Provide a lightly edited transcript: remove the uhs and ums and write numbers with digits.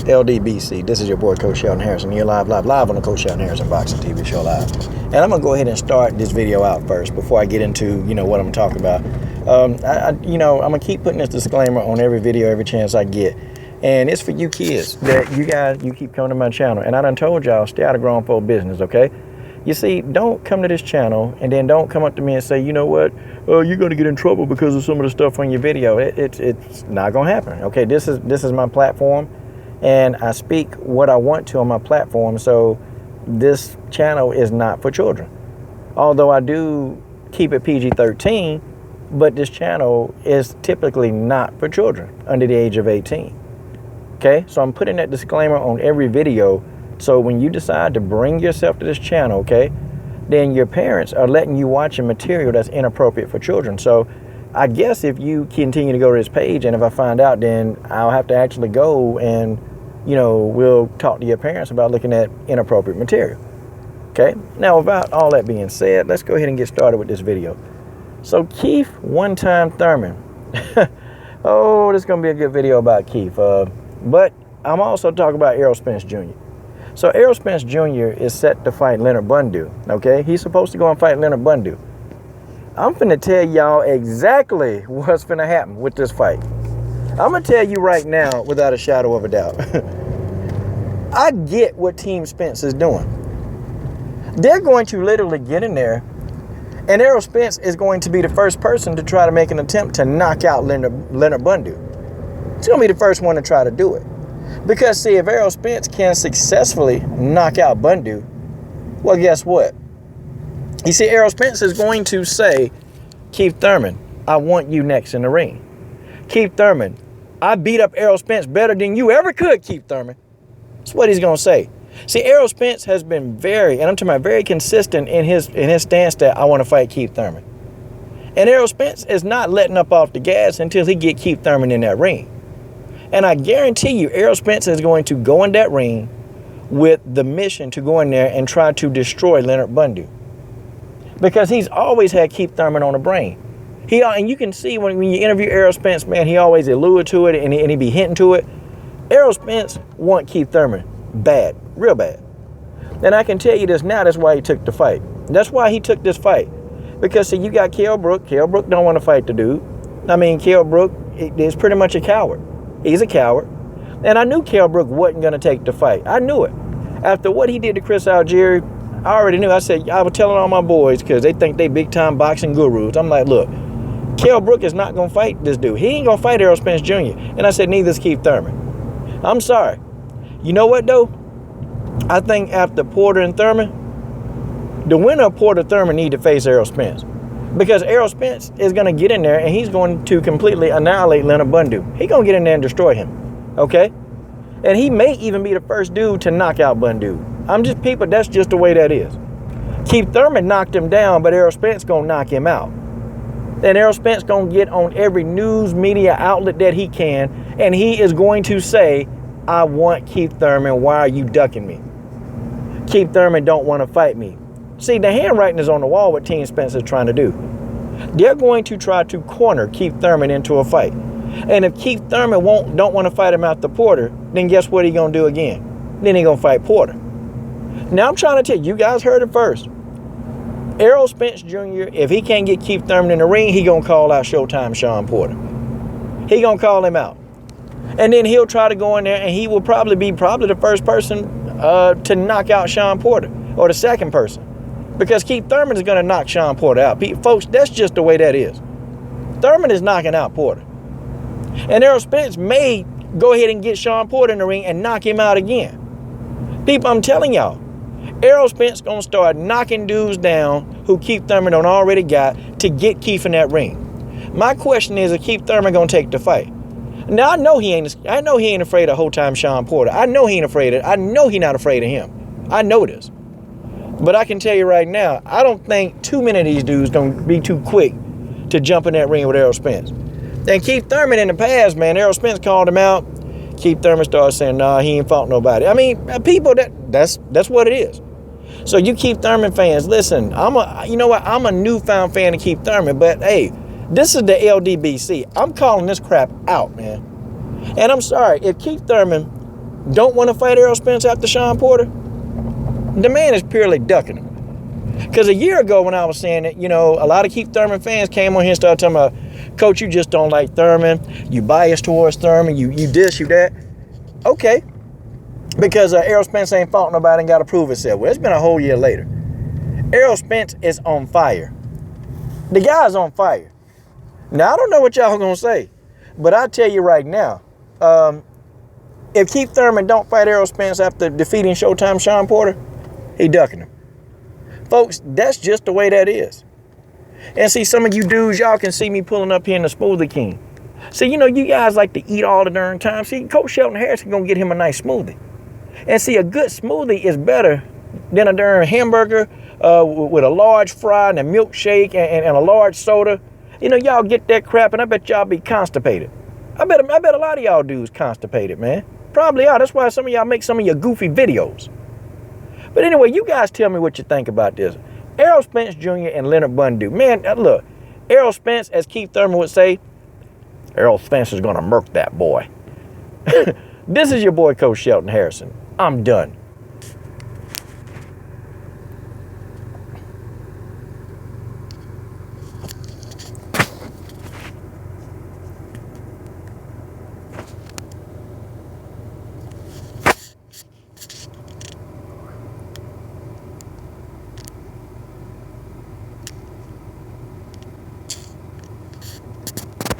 LDBC. This is your boy, Coach Sheldon Harrison. You're live on the Coach Sheldon Harrison Boxing TV show live. And I'm going to go ahead and start this video out first before I get into, what I'm talking about. I'm going to keep putting this disclaimer on every video, every chance I get. And it's for you kids that you keep coming to my channel. And I done told y'all, stay out of grown folk business, okay? You see, don't come to this channel and then don't come up to me and say, you know what, you're going to get in trouble because of some of the stuff on your video. It's not going to happen, okay? This is my platform, and I speak what I want to on my platform, so this channel is not for children. Although I do keep it PG-13, but this channel is typically not for children under the age of 18, okay? So I'm putting that disclaimer on every video. So when you decide to bring yourself to this channel, okay, then your parents are letting you watch material that's inappropriate for children. So I guess if you continue to go to this page, and if I find out, then I'll have to actually go and, we'll talk to your parents about looking at inappropriate material. Okay, now without all that being said, let's go ahead and get started with this video. So Keith One-Time Thurman. Oh, this is going to be a good video about Keith. But I'm also talking about Errol Spence Jr. So Errol Spence Jr. is set to fight Leonard Bundu, okay? He's supposed to go and fight Leonard Bundu. I'm finna tell y'all exactly what's finna happen with this fight. I'm gonna tell you right now without a shadow of a doubt. I get what Team Spence is doing. They're going to literally get in there, and Errol Spence is going to be the first person to try to make an attempt to knock out Leonard Bundu. He's gonna be the first one to try to do it. Because, see, if Errol Spence can successfully knock out Bundu, well, guess what? You see, Errol Spence is going to say, Keith Thurman, I want you next in the ring. Keith Thurman, I beat up Errol Spence better than you ever could, Keith Thurman. That's what he's going to say. See, Errol Spence has been very consistent in his stance that I want to fight Keith Thurman. And Errol Spence is not letting up off the gas until he get Keith Thurman in that ring. And I guarantee you, Errol Spence is going to go in that ring with the mission to go in there and try to destroy Leonard Bundu. Because he's always had Keith Thurman on the brain. And you can see when you interview Errol Spence, man, he always allude to it and he be hinting to it. Errol Spence want Keith Thurman bad, real bad. And I can tell you this now, that's why he took the fight. That's why he took this fight. Because, see, you got Kell Brook. Kell Brook don't want to fight the dude. I mean, Kell Brook is pretty much a coward. He's a coward. And I knew Kell Brook wasn't going to take the fight. I knew it. After what he did to Chris Algieri, I already knew. I was telling all my boys, because they think they big-time boxing gurus. I'm like, look, Kell Brook is not going to fight this dude. He ain't going to fight Errol Spence Jr. And I said, neither is Keith Thurman. I'm sorry. You know what, though? I think after Porter and Thurman, the winner of Porter-Thurman need to face Errol Spence. Because Errol Spence is going to get in there and he's going to completely annihilate Leonard Bundu. He's going to get in there and destroy him. Okay? And he may even be the first dude to knock out Bundu. That's just the way that is. Keith Thurman knocked him down, but Errol Spence going to knock him out. And Errol Spence going to get on every news media outlet that he can, and he is going to say, I want Keith Thurman. Why are you ducking me? Keith Thurman don't want to fight me. See, the handwriting is on the wall what Team Spence is trying to do. They're going to try to corner Keith Thurman into a fight. And if Keith Thurman don't want to fight him out the Porter, then guess what he's going to do again? Then he's going to fight Porter. Now, I'm trying to tell you, you guys heard it first. Errol Spence Jr., if he can't get Keith Thurman in the ring, he's going to call out Showtime Sean Porter. He's going to call him out. And then he'll try to go in there, and he will probably be the first person to knock out Sean Porter, or the second person. Because Keith Thurman is going to knock Sean Porter out. Folks, that's just the way that is. Thurman is knocking out Porter. And Errol Spence may go ahead and get Sean Porter in the ring and knock him out again. People, I'm telling y'all, Errol Spence going to start knocking dudes down who Keith Thurman don't already got to get Keith in that ring. My question is Keith Thurman going to take the fight? Now, I know he ain't afraid of whole time Sean Porter. I know he not afraid of him. I know this. But I can tell you right now, I don't think too many of these dudes going to be too quick to jump in that ring with Errol Spence. And Keith Thurman in the past, man, Errol Spence called him out. Keith Thurman started saying, nah, he ain't fought nobody. I mean, people, that's what it is. So you Keith Thurman fans, listen, I'm a newfound fan of Keith Thurman, but hey, this is the LDBC. I'm calling this crap out, man. And I'm sorry, if Keith Thurman don't want to fight Errol Spence after Sean Porter, the man is purely ducking him. Because a year ago when I was saying that, you know, a lot of Keith Thurman fans came on here and started talking about, Coach, you just don't like Thurman. You biased towards Thurman. You this, you that. Okay. Because Errol Spence ain't fought nobody and got to prove himself. Well, it's been a whole year later. Errol Spence is on fire. The guy's on fire. Now, I don't know what y'all going to say, but I tell you right now, if Keith Thurman don't fight Errol Spence after defeating Showtime Sean Porter, he ducking him. Folks, that's just the way that is. And see, some of you dudes, y'all can see me pulling up here in the Smoothie King. See, you know, you guys like to eat all the darn time. See, Coach Shelton Harrison gonna get him a nice smoothie. And see, a good smoothie is better than a darn hamburger with a large fry and a milkshake and a large soda. You know, y'all get that crap, and I bet y'all be constipated. I bet a lot of y'all dudes constipated, man. Probably are. That's why some of y'all make some of your goofy videos. But anyway, you guys tell me what you think about this. Errol Spence Jr. and Leonard Bundu. Man, look, Errol Spence, as Keith Thurman would say, Errol Spence is going to murk that boy. This is your boy, Coach Shelton Harrison. I'm done.